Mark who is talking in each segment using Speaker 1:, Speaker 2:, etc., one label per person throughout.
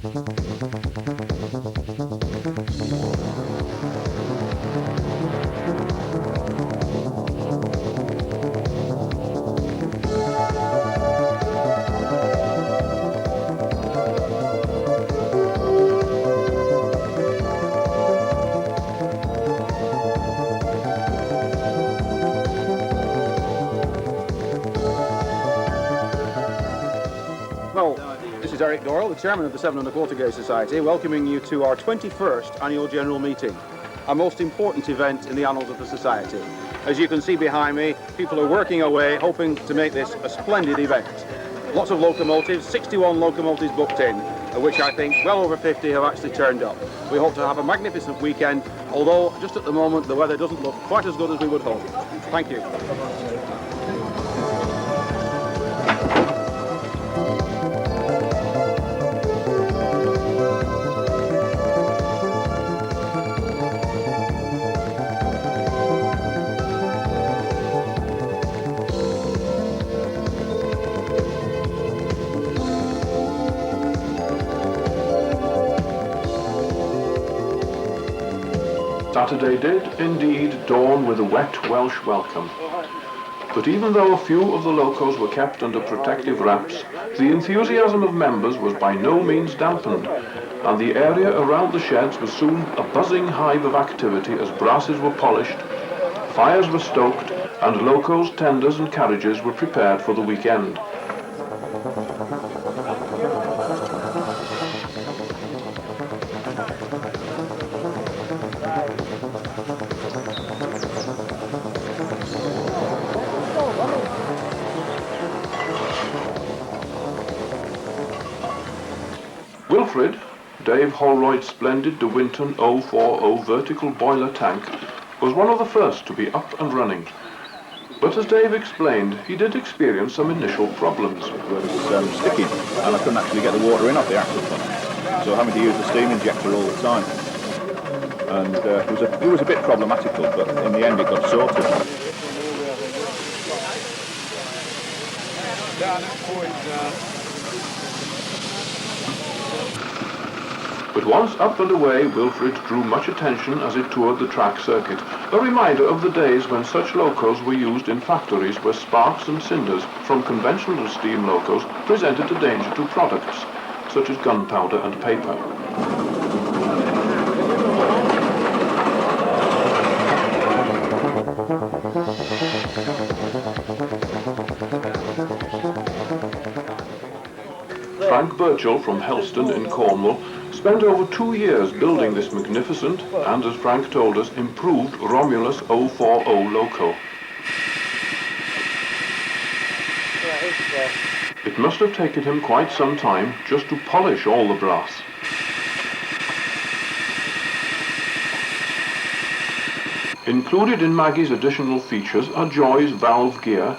Speaker 1: Well, this is Eric Doyle, the chairman of the 7 1/4 Gauge Society, welcoming you to our 21st annual general meeting, our most important event in the annals of the society. As you can see behind me, people are working away, hoping to make this a splendid event. Lots of locomotives, 61 locomotives booked in, of which I think well over 50 have actually turned up. We hope to have a magnificent weekend, although just at the moment the weather doesn't look quite as good as we would hope. Thank you.
Speaker 2: Saturday did indeed dawn with a wet Welsh welcome. But even though a few of the locos were kept under protective wraps, the enthusiasm of members was by no means dampened, and the area around the sheds was soon a buzzing hive of activity as brasses were polished, fires were stoked, and locos, tenders and carriages were prepared for the weekend. Wilfred, Dave Holroyd's splendid De Winton 040 vertical boiler tank, was one of the first to be up and running. But as Dave explained, he did experience some initial problems.
Speaker 3: It was sticky, and I couldn't actually get the water in off the axle pump, so having to use the steam injector all the time. And it was a bit problematical, but in the end it got sorted.
Speaker 2: But once up and away, Wilfrid drew much attention as it toured the track circuit, a reminder of the days when such locos were used in factories where sparks and cinders from conventional steam locos presented a danger to products, such as gunpowder and paper. Frank Burchell from Helston in Cornwall spent over 2 years building this magnificent and, as Frank told us, improved Romulus 040 loco. It must have taken him quite some time just to polish all the brass. Included in Maggie's additional features are Joy's valve gear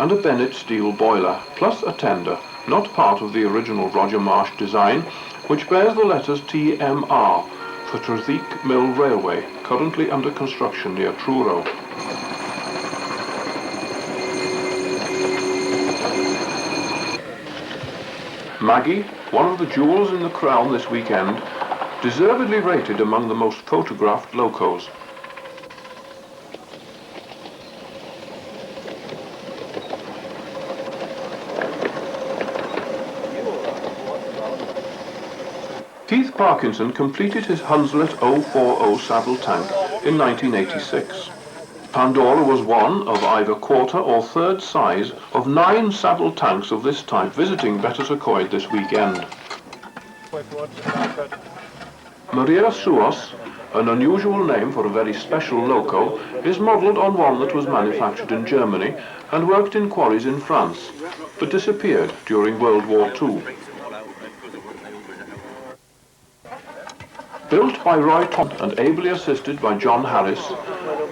Speaker 2: and a Bennett steel boiler, plus a tender, not part of the original Roger Marsh design, which bears the letters TMR for Trethwick Mill Railway, currently under construction near Truro. Maggie, one of the jewels in the crown this weekend, deservedly rated among the most photographed locos. Keith Parkinson completed his Hunslet 040 saddle tank in 1986. Pandora was one of either quarter or third size of 9 saddle tanks of this type visiting Betws-y-Coed this weekend. Maria Suos, an unusual name for a very special loco, is modelled on one that was manufactured in Germany and worked in quarries in France, but disappeared during World War II. Built by Roy Thompson and ably assisted by John Harris,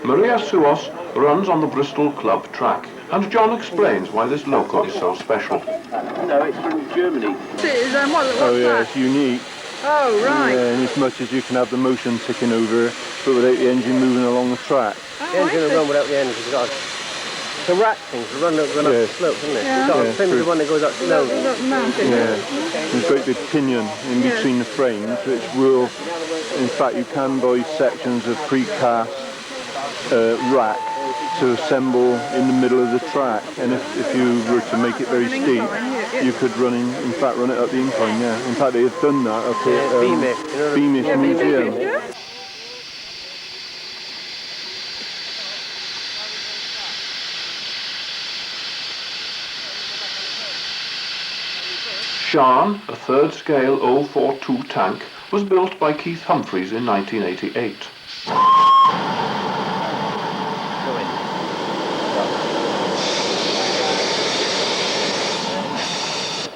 Speaker 2: Maria Suos runs on the Bristol Club track, and John explains why this loco is so special.
Speaker 4: No, it's from Germany.
Speaker 3: Oh yeah, it's unique.
Speaker 5: Oh, right.
Speaker 3: Yeah, in as much as you can have the motion ticking over, but without the engine moving along the track.
Speaker 5: Oh,
Speaker 4: The engine will run without the engine. The rack things run up the slope, doesn't it?
Speaker 5: Yeah.
Speaker 4: Sort of same as the one that goes up slowly.
Speaker 5: Up the mountain.
Speaker 6: Yeah, there's a great big pinion in between the frames, which will, in fact, you can buy sections of precast rack to assemble in the middle of the track, and if you were to make it very steep, you could run it up the incline. Yeah, in fact, they have done that up at Beamish Museum.
Speaker 2: Sharn, a third scale 042 tank, was built by Keith Humphreys in 1988.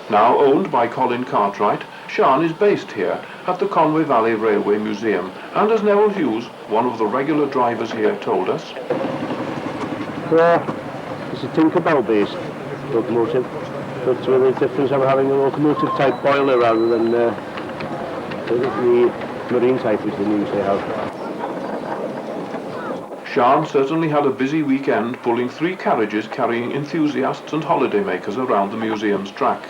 Speaker 2: Now owned by Colin Cartwright, Sharn is based here at the Conwy Valley Railway Museum, and as Neville Hughes, one of the regular drivers here, told us,
Speaker 4: It's a Tinkerbell-based locomotive. That's where the difference of having a locomotive type boiler rather than the marine type which they usually have.
Speaker 2: Sharn certainly had a busy weekend pulling 3 carriages carrying enthusiasts and holidaymakers around the museum's track.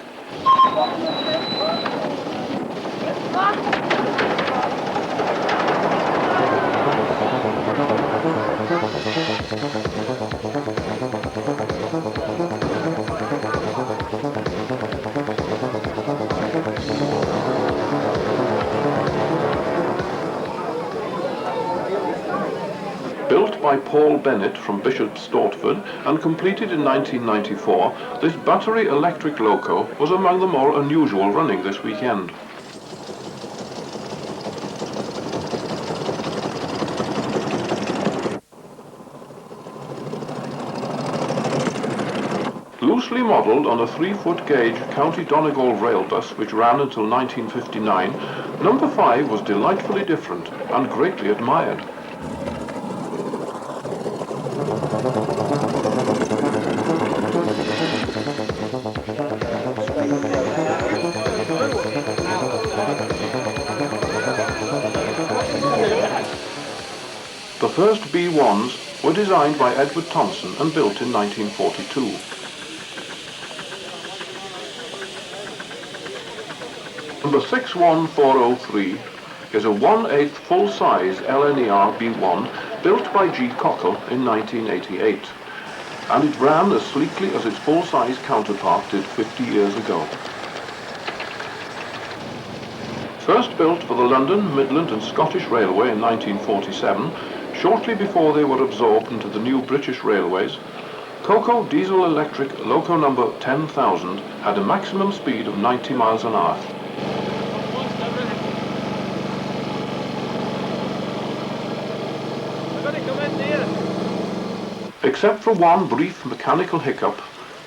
Speaker 2: Built by Paul Bennett from Bishop Stortford and completed in 1994, this battery electric loco was among the more unusual running this weekend. Loosely modelled on a 3-foot gauge County Donegal rail bus which ran until 1959, number 5 was delightfully different and greatly admired. The first B1s were designed by Edward Thompson and built in 1942. Number 61403 is a 1/8 full-size LNER B1 built by G. Cockle in 1988, and it ran as sleekly as its full-size counterpart did 50 years ago. First built for the London, Midland and Scottish Railway in 1947, shortly before they were absorbed into the new British Railways, Coco diesel-electric loco number 10,000 had a maximum speed of 90 miles an hour. Except for one brief mechanical hiccup,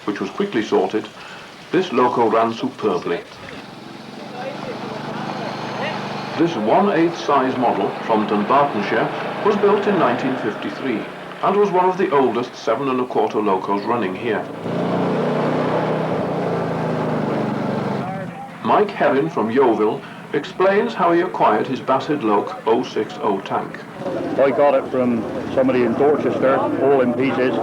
Speaker 2: which was quickly sorted, this loco ran superbly. This 1/8 size model from Dunbartonshire was built in 1953 and was one of the oldest 7 1/4 locos running here. Mike Herrin from Yeovil explains how he acquired his Bassett Loke 060 tank.
Speaker 6: I got it from somebody in Dorchester, all in pieces,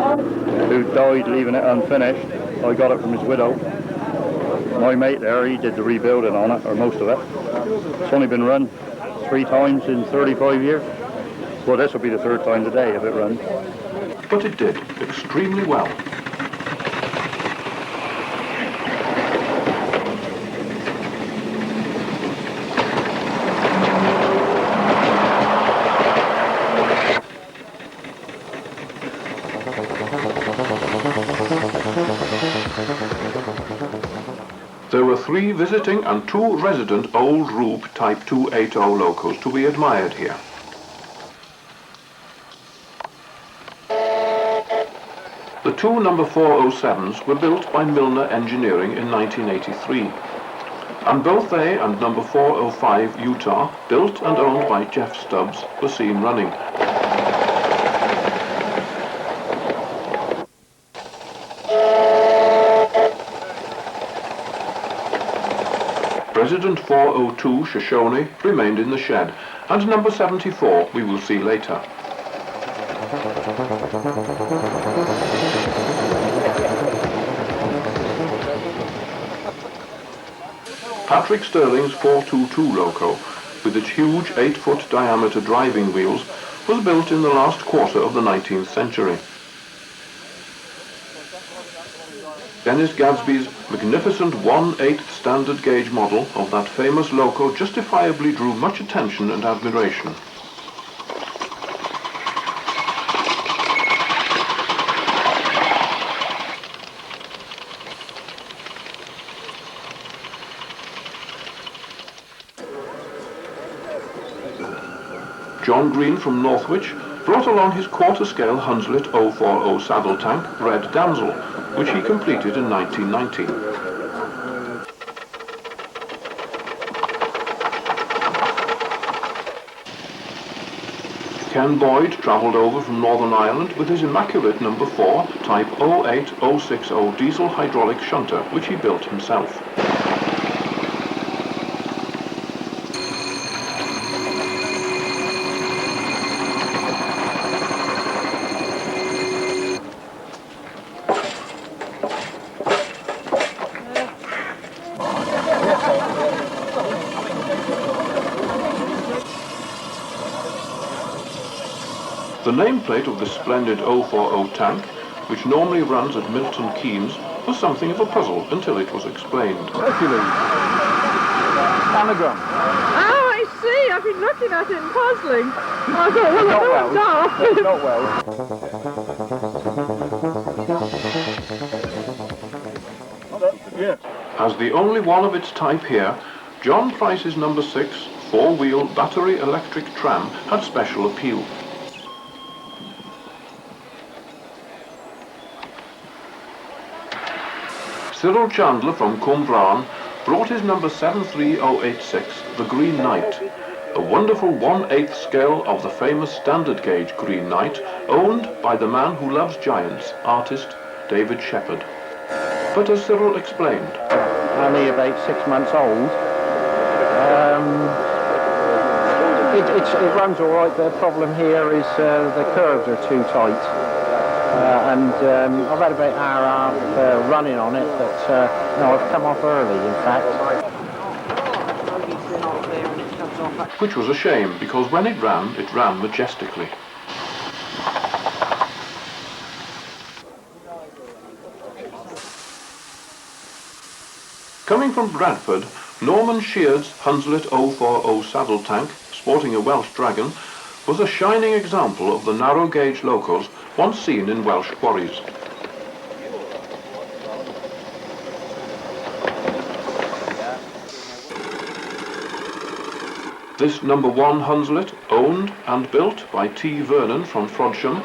Speaker 6: who died leaving it unfinished. I got it from his widow. My mate there, he did the rebuilding on it, or most of it. It's only been run 3 times in 35 years. Well, this will be the 3rd time today if it runs.
Speaker 2: But it did extremely well. There were 3 visiting and 2 resident old Rube Type 280 locos to be admired here. The 2 number 407s were built by Milner Engineering in 1983, and both they and number 405 Utah, built and owned by Jeff Stubbs, were seen running. Resident 402 Shoshone remained in the shed, and number 74 we will see later. Patrick Stirling's 422 loco, with its huge 8-foot diameter driving wheels, was built in the last quarter of the 19th century. Dennis Gadsby's magnificent 1/8 standard gauge model of that famous loco justifiably drew much attention and admiration. John Green from Northwich brought along his quarter-scale Hunslet 040 saddle tank, Red Damsel, which he completed in 1990. Ken Boyd travelled over from Northern Ireland with his immaculate No. 4 Type 08060 diesel hydraulic shunter, which he built himself. The nameplate of the splendid 040 tank, which normally runs at Milton Keynes, was something of a puzzle until it was explained.
Speaker 6: Hercules. Anagram.
Speaker 5: Oh, I see. I've been looking at it and puzzling. I thought, well,
Speaker 6: Not well. Yeah.
Speaker 2: As the only one of its type here, John Price's No. 6 4-wheel battery electric tram had special appeal. Cyril Chandler from Cwmbran brought his No. 73086, the Green Knight, a wonderful 1/8 scale of the famous standard gauge Green Knight, owned by the man who loves giants, artist David Shepherd. But as Cyril explained,
Speaker 7: only about 6 months old. It runs all right. The problem here is the curves are too tight. I've had about an hour and a half running on it, but no, I've come off early, in fact.
Speaker 2: which was a shame because when it ran majestically. Coming from Bradford, Norman Sheard's Hunslet 040 saddle tank, sporting a Welsh Dragon, was a shining example of the narrow gauge locos once seen in Welsh quarries. This No. 1 Hunslet, owned and built by T. Vernon from Frodsham,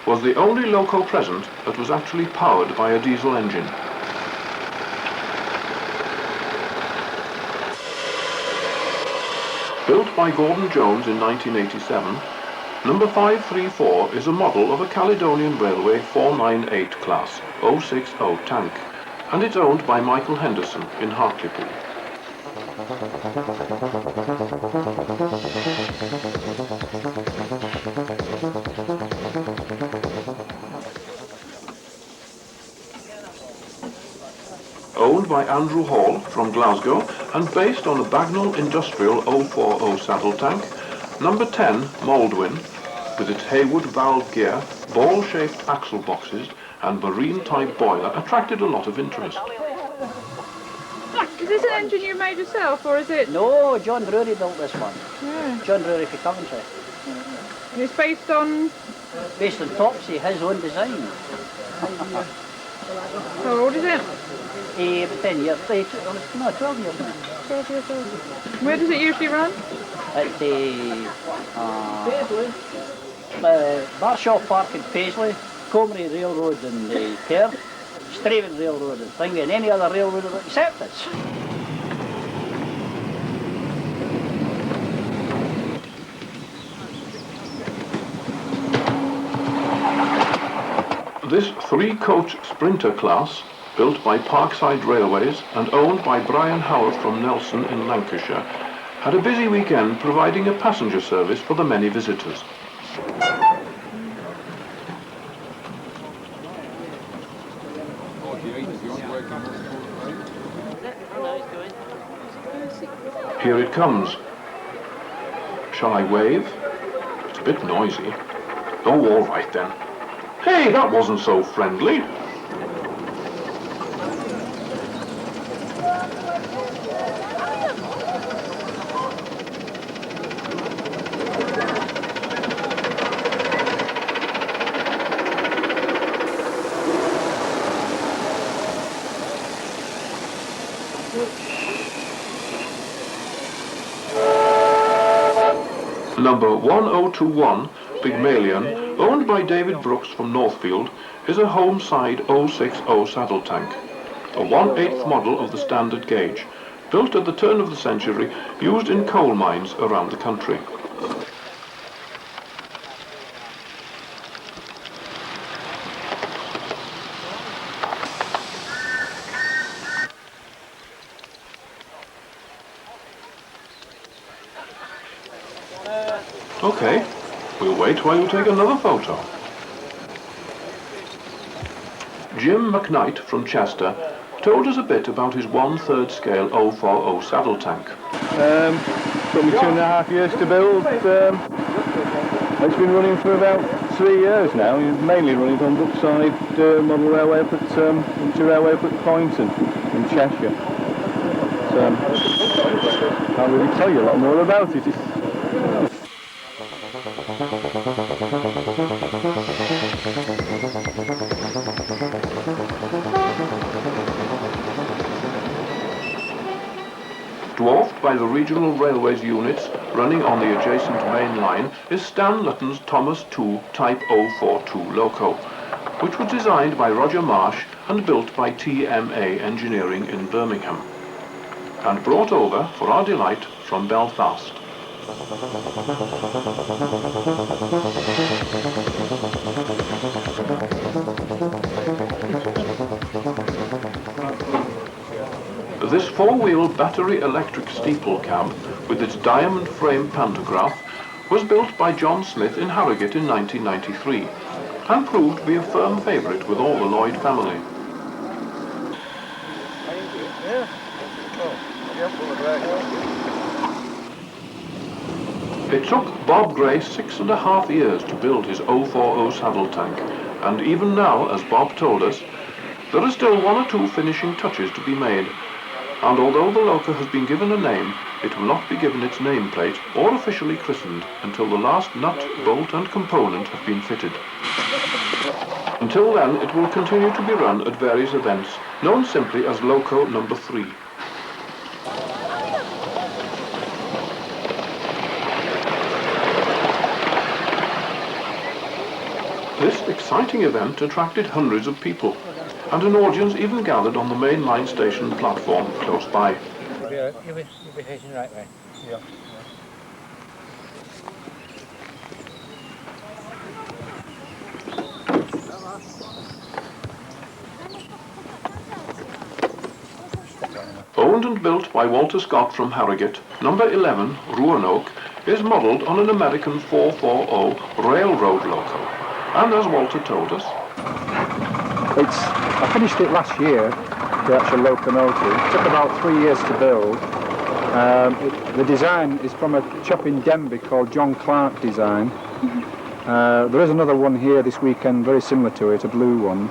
Speaker 2: was the only loco present that was actually powered by a diesel engine. Built by Gordon Jones in 1987, No. 534 is a model of a Caledonian Railway 498 class 060 tank, and it's owned by Michael Henderson in Hartlepool. Owned by Andrew Hall from Glasgow and based on a Bagnall Industrial 040 saddle tank, No. 10 Maldwyn, with its Haywood valve gear, ball-shaped axle boxes and marine-type boiler, attracted a lot of interest.
Speaker 5: Is this an engine you made yourself, or is it?
Speaker 8: No, John Drury built this one.
Speaker 5: Yeah.
Speaker 8: John Drury for Coventry.
Speaker 5: And it's based on...
Speaker 8: Based on Topsy, his own design.
Speaker 5: How old is it?
Speaker 8: 10 years, no, 12 years.
Speaker 5: 12 years old. Where does it usually run?
Speaker 8: At the Barshaw Park in Paisley, Comrie Railroad in Perth, Straven Railroad in Thingy, and any other railroad except this.
Speaker 2: This three-coach Sprinter class, built by Parkside Railways and owned by Brian Howard from Nelson in Lancashire, had a busy weekend providing a passenger service for the many visitors. here it comes. Shall I wave? It's a bit noisy. Oh, all right then. Hey, that wasn't so friendly. Number 1021, Pygmalion, owned by David Brooks from Northfield, is a home-side 060 saddle tank, a 1/8 model of the standard gauge, built at the turn of the century, used in coal mines around the country. Okay, we'll wait while you take another photo. Jim McKnight from Chester told us a bit about his 1/3 scale 040 saddle tank.
Speaker 6: Took me 2.5 years to build. It's been running for about 3 years now. It's mainly running on Brookside Model Railway up at Railway up at Poynton in Cheshire. So, can't really tell you a lot more about it.
Speaker 2: Dwarfed by the regional railways units running on the adjacent main line is Stan Lutton's Thomas II Type 042 loco, which was designed by Roger Marsh and built by TMA Engineering in Birmingham, and brought over for our delight from Belfast. This four-wheel battery electric steeple cab, with its diamond frame pantograph, was built by John Smith in Harrogate in 1993, and proved to be a firm favourite with all the Lloyd family. It took Bob Gray 6.5 years to build his 040 saddle tank, and even now, as Bob told us, there are still 1 or 2 finishing touches to be made, and although the loco has been given a name, it will not be given its nameplate or officially christened until the last nut, bolt and component have been fitted. Until then, it will continue to be run at various events, known simply as Loco Number 3. This exciting event attracted hundreds of people, and an audience even gathered on the main line station platform close by.
Speaker 8: You'll be facing the right way. Yeah.
Speaker 2: Owned and built by Walter Scott from Harrogate, number 11, Roanoke, is modelled on an American 440 railroad loco, and as Walter told us,
Speaker 7: I finished it last year, the actual locomotive. It took about 3 years to build. The design is from a chap in Denby called John Clark Design. There is another one here this weekend, very similar to it, a blue one.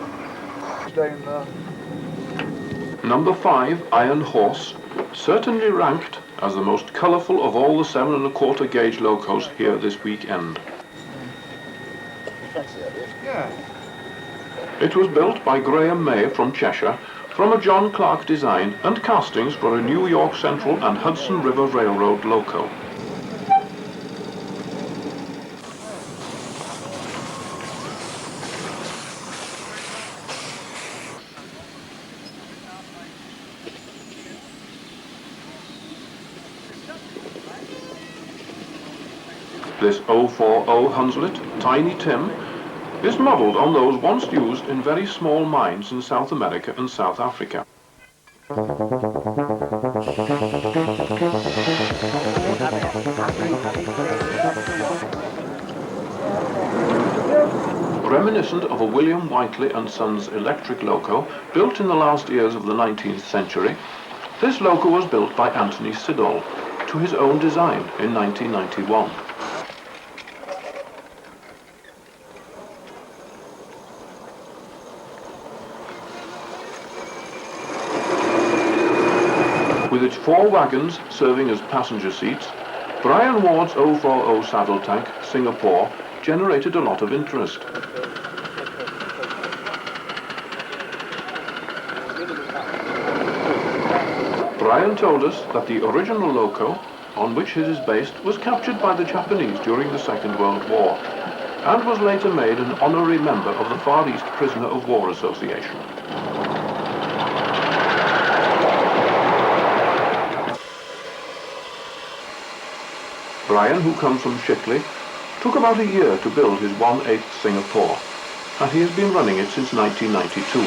Speaker 2: Number 5, Iron Horse, certainly ranked as the most colourful of all the 7 1/4 gauge locos here this weekend. It was built by Graham May from Cheshire from a John Clark design and castings for a New York Central and Hudson River Railroad loco. This 040 Hunslet, Tiny Tim, is modelled on those once used in very small mines in South America and South Africa. Reminiscent of a William Whiteley and Sons electric loco built in the last years of the 19th century, this loco was built by Anthony Siddall, to his own design in 1991. With its 4 wagons serving as passenger seats, Brian Ward's 040 saddle tank, Singapore, generated a lot of interest. Brian told us that the original loco, on which his is based, was captured by the Japanese during the Second World War, and was later made an honorary member of the Far East Prisoner of War Association. Brian, who comes from Shipley, took about a year to build his 1/8 Singapore, and he has been running it since 1992.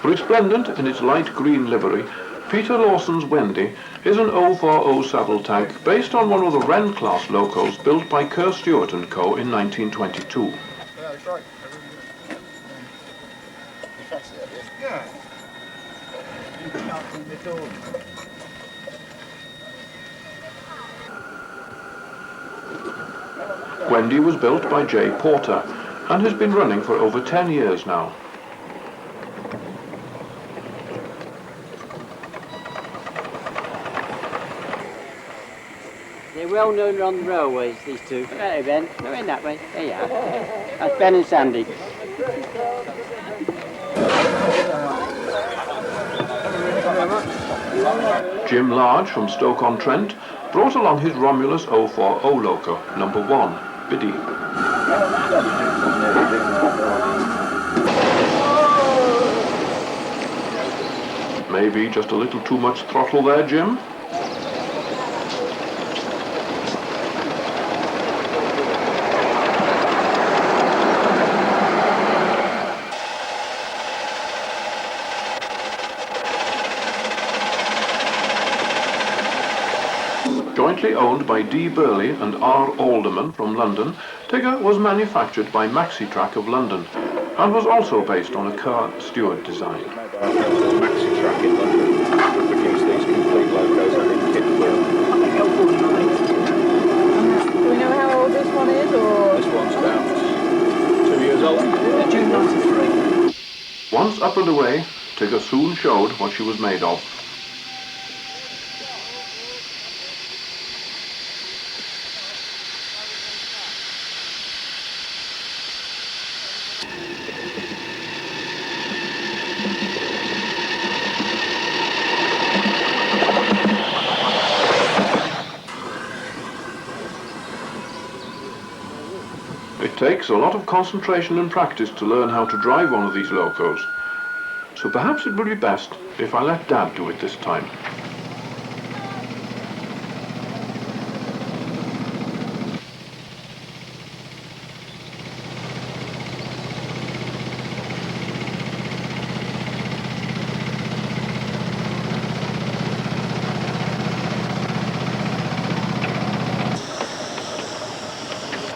Speaker 2: Resplendent in its light green livery, Peter Lawson's Wendy is an 040 saddle tank based on one of the Wren class locos built by Kerr Stewart & Co. in 1922. Wendy was built by J. Porter and has been running for over 10 years now.
Speaker 8: They're well known on the railways, these two. Hey Ben, go in that way. There you are. That's Ben and Sandy.
Speaker 2: Jim Large from Stoke-on-Trent brought along his Romulus 040 loco, number 1, Biddy. Maybe just a little too much throttle there, Jim? Jointly owned by D. Burley and R. Alderman from London, Tigger was manufactured by Maxitrack of London and was also based on a Kerr Stewart design.
Speaker 3: Maxitrack in London to produce these complete locos and in kit form.
Speaker 5: Do we know how old this one is, or?
Speaker 3: This one's about 2 years old.
Speaker 8: June 93.
Speaker 2: Once up and away, Tigger soon showed what she was made of. It takes a lot of concentration and practice to learn how to drive one of these locos, so perhaps it would be best if I let Dad do it this time.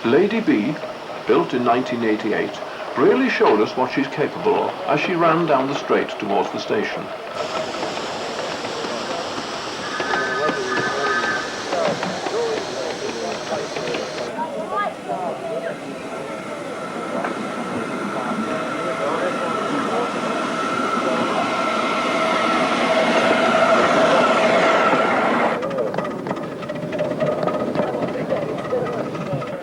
Speaker 2: Lady B, built in 1988, really showed us what she's capable of as she ran down the straight towards the station.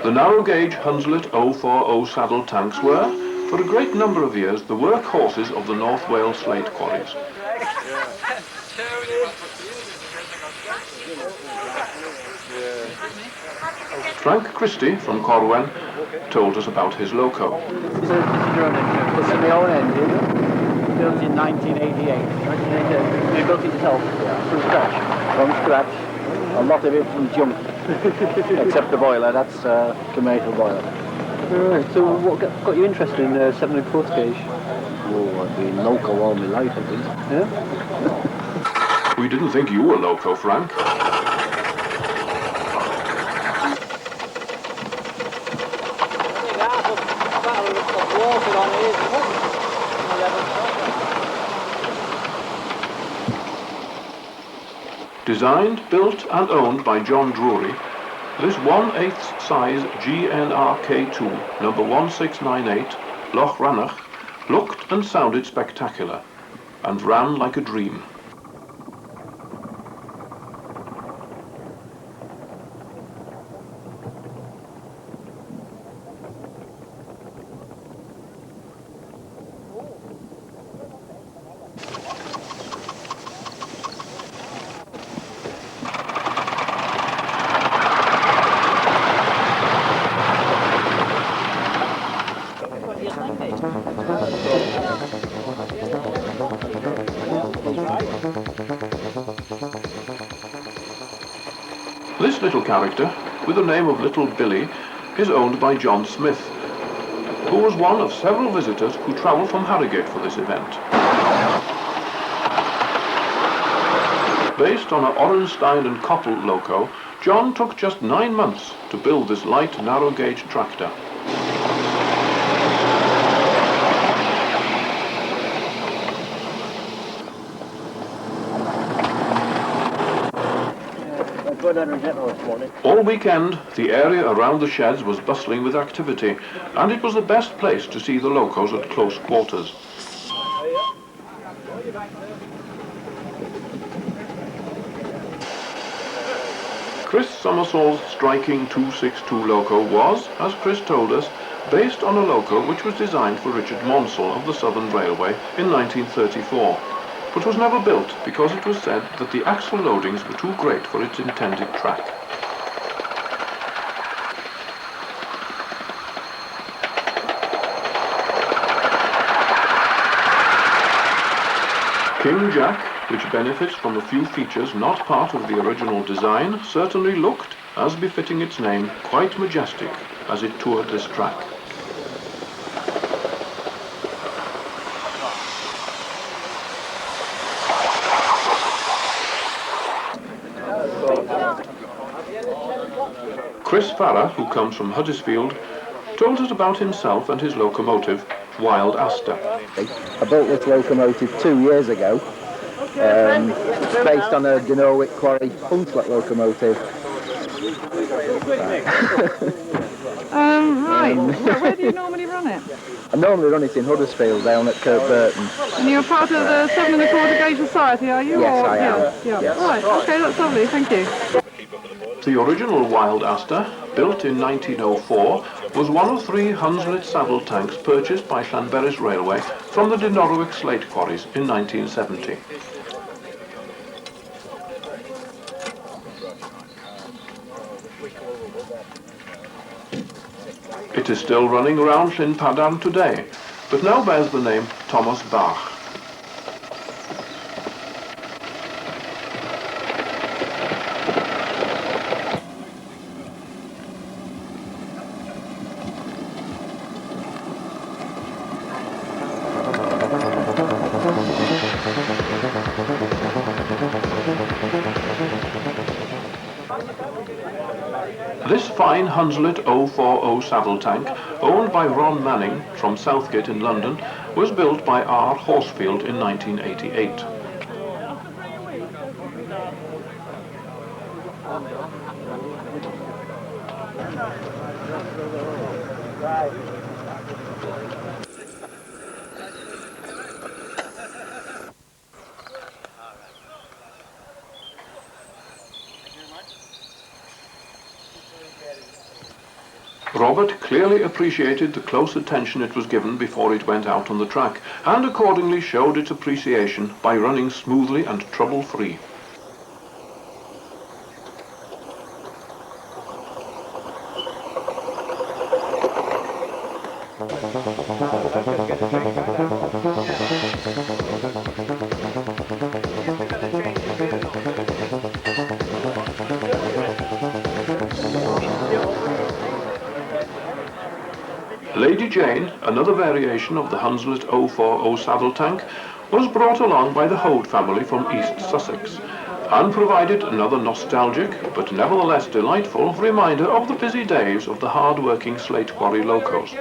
Speaker 2: The narrow-gauge Hunslet 040 saddle tanks were, for a great number of years, the workhorses of the North Wales slate quarries. Frank Christie from Corwen told us about his loco.
Speaker 8: It's a my own engine, built in 1988. 1988. You built it yourself? Yeah. From scratch? From scratch. A lot of it from junk. Except the boiler, that's a commercial boiler.
Speaker 9: Right, so what got you interested in 7 1/4 gauge?
Speaker 8: Oh, I've been loco all my life, I think.
Speaker 9: Yeah?
Speaker 2: We didn't think you were loco, Frank.
Speaker 8: Water on it,
Speaker 2: Designed, built and owned by John Drury, this 1/8 size GNRK2 number 1698 Loch Rannoch looked and sounded spectacular and ran like a dream. This little character, with the name of Little Billy, is owned by John Smith, who was one of several visitors who travelled from Harrogate for this event. Based on an Orenstein and Koppel loco, John took just 9 months to build this light, narrow-gauge tractor. All weekend, the area around the sheds was bustling with activity, and it was the best place to see the locos at close quarters. Chris Summersoul's striking 262 loco was, as Chris told us, based on a loco which was designed for Richard Monsell of the Southern Railway in 1934. But was never built because it was said that the axle loadings were too great for its intended track. King Jack, which benefits from a few features not part of the original design, certainly looked, as befitting its name, quite majestic as it toured this track. Chris Farrer, who comes from Huddersfield, told us about himself and his locomotive, Wild Aster.
Speaker 8: I built this locomotive 2 years ago. It's based on a Denowicq Quarry Hunslet locomotive.
Speaker 5: Right. Where do you normally run it?
Speaker 8: I normally run it in Huddersfield down at Kirkburton.
Speaker 5: And you're part of the 7 1/4 Gauge Society, are you?
Speaker 8: Yes, I am.
Speaker 5: Yeah.
Speaker 8: Yes.
Speaker 5: Right, okay, that's lovely, thank you.
Speaker 2: The original Wild Aster, built in 1904, was one of 3 Hunslet saddle tanks purchased by Llanberis Railway from the Denowicq slate quarries in 1970. It is still running around Llynpadarn today, but now bears the name Thomas Bach. This fine Hunslet 040 saddle tank, owned by Ron Manning from Southgate in London, was built by R. Horsefield in 1988. Robert clearly appreciated the close attention it was given before it went out on the track, and accordingly showed its appreciation by running smoothly and trouble-free. Lady Jane, another variation of the Hunslet 040 saddle tank, was brought along by the Hoad family from East Sussex, and provided another nostalgic, but nevertheless delightful, reminder of the busy days of the hard-working slate quarry locos.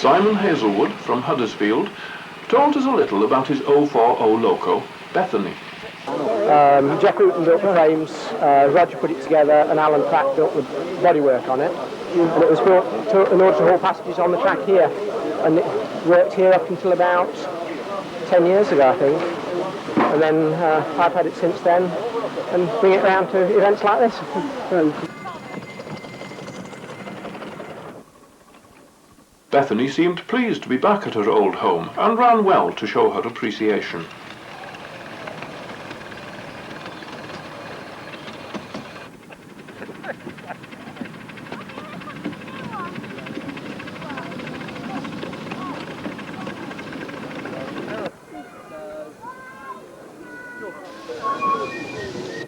Speaker 2: Simon Hazelwood from Huddersfield told us a little about his 040 loco, Bethany.
Speaker 10: Jeff Wooten built the frames, Roger put it together, and Alan Pratt built the bodywork on it. And it was built in order to haul passengers on the track here. And it worked here up until about 10 years ago, I think. And then I've had it since then, and bring it round to events like this.
Speaker 2: Bethany seemed pleased to be back at her old home and ran well to show her appreciation.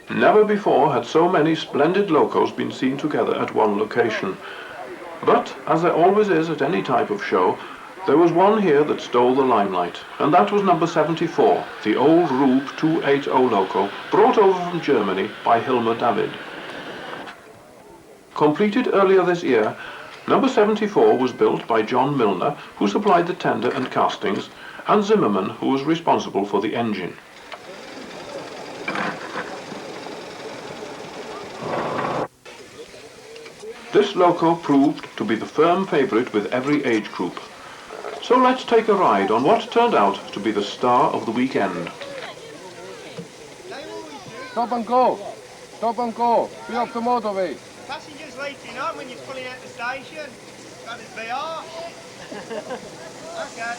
Speaker 2: Never before had so many splendid locos been seen together at one location. But, as there always is at any type of show, there was one here that stole the limelight, and that was number 74, the old Rube 280 loco, brought over from Germany by Hilmer David. Completed earlier this year, number 74 was built by John Milner, who supplied the tender and castings, and Zimmerman, who was responsible for the engine. This loco proved to be the firm favourite with every age group. So let's take a ride on what turned out to be the star of the weekend.
Speaker 11: Stop and go! Stop and go! Be off the motorway!
Speaker 12: Passengers waiting on when you're pulling out the station. That is VR. Okay.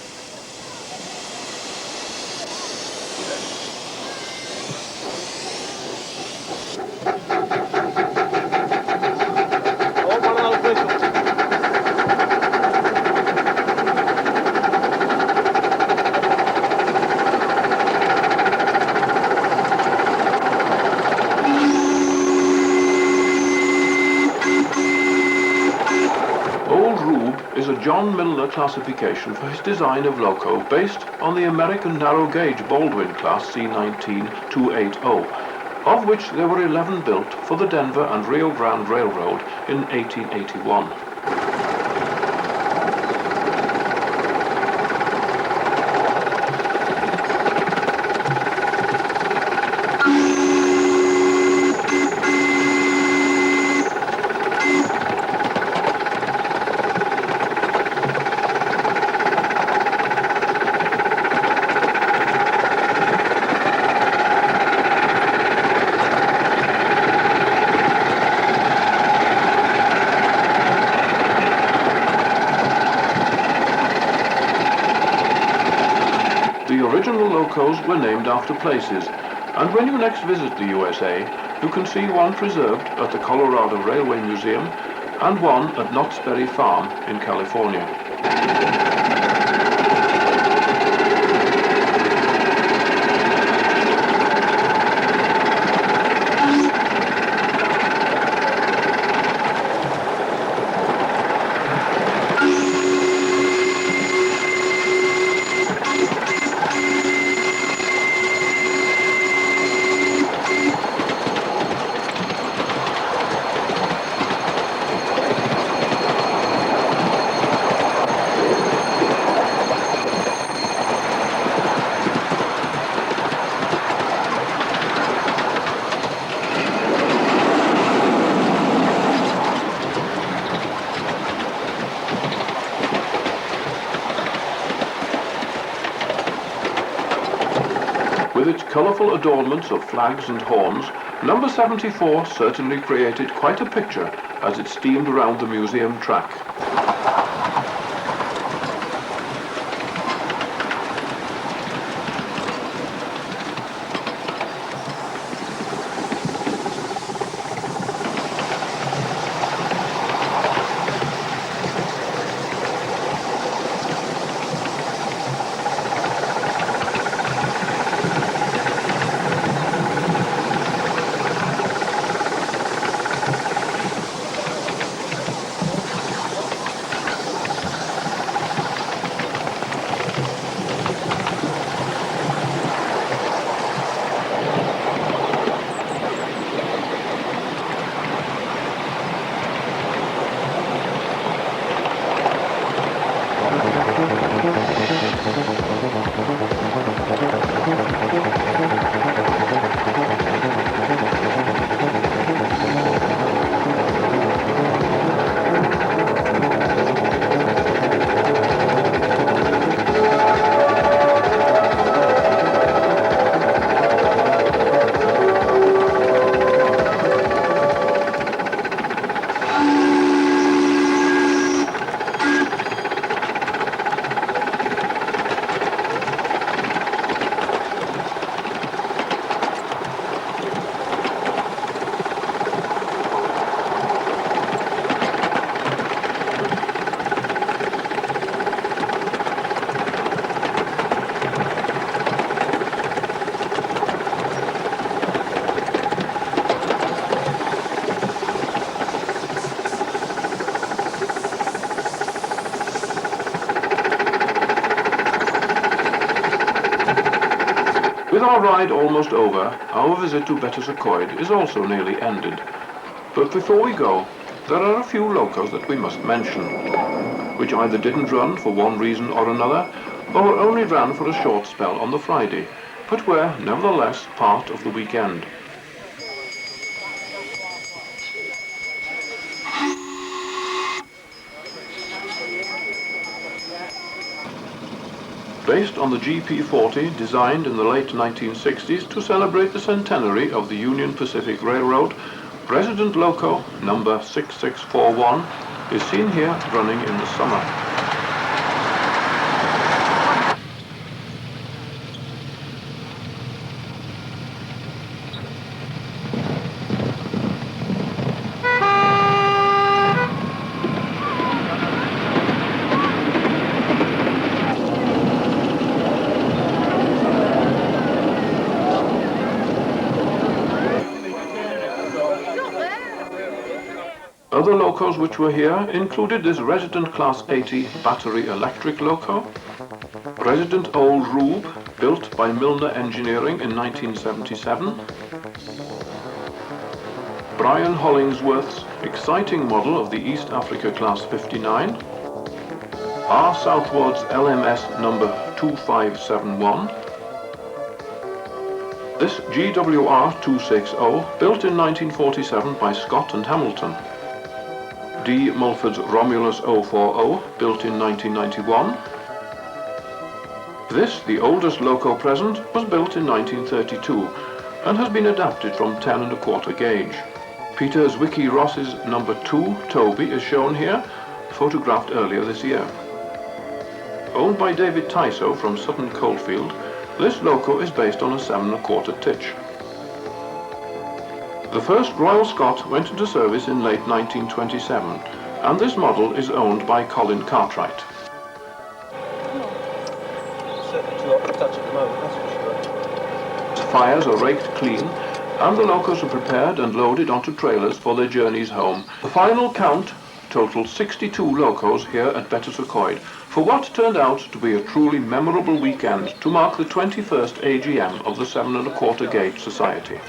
Speaker 2: John Milner classification for his design of loco based on the American narrow gauge Baldwin class C19-280, of which there were 11 built for the Denver and Rio Grande Railroad in 1881. Locos were named after places, and when you next visit the USA, you can see one preserved at the Colorado Railway Museum and one at Knott's Berry Farm in California. With its colourful adornments of flags and horns, number 74 certainly created quite a picture as it steamed around the museum track. With our ride almost over, our visit to Betws-y-Coed is also nearly ended. But before we go, there are a few locos that we must mention, which either didn't run for one reason or another, or only ran for a short spell on the Friday, but were nevertheless part of the weekend. Based on the GP40 designed in the late 1960s to celebrate the centenary of the Union Pacific Railroad, Resident Loco number 6641 is seen here running in the summer. Other locos which were here included this Resident Class 80 battery electric loco, Resident Old Rube, built by Milner Engineering in 1977, Brian Hollingsworth's exciting model of the East Africa Class 59, R. Southward's LMS number 2571, this GWR 260, built in 1947 by Scott and Hamilton, D. Mulford's Romulus 040, built in 1991. This, the oldest loco present, was built in 1932 and has been adapted from 10 1/4 gauge. Peter Zwicky-Ross's number 2 Toby is shown here, photographed earlier this year. Owned by David Tyso from Sutton Coldfield, this loco is based on a 7 1/4 titch. The first Royal Scot went into service in late 1927, and this model is owned by Colin Cartwright. Fires are raked clean, and the locos are prepared and loaded onto trailers for their journeys home. The final count totaled 62 locos here at Betws-y-Coed, for what turned out to be a truly memorable weekend to mark the 21st AGM of the 7 1/4 Gauge Society.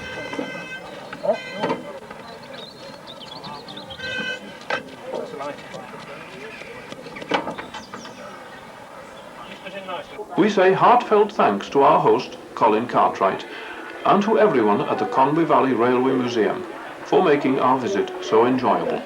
Speaker 2: We say heartfelt thanks to our host, Colin Cartwright, and to everyone at the Conwy Valley Railway Museum for making our visit so enjoyable.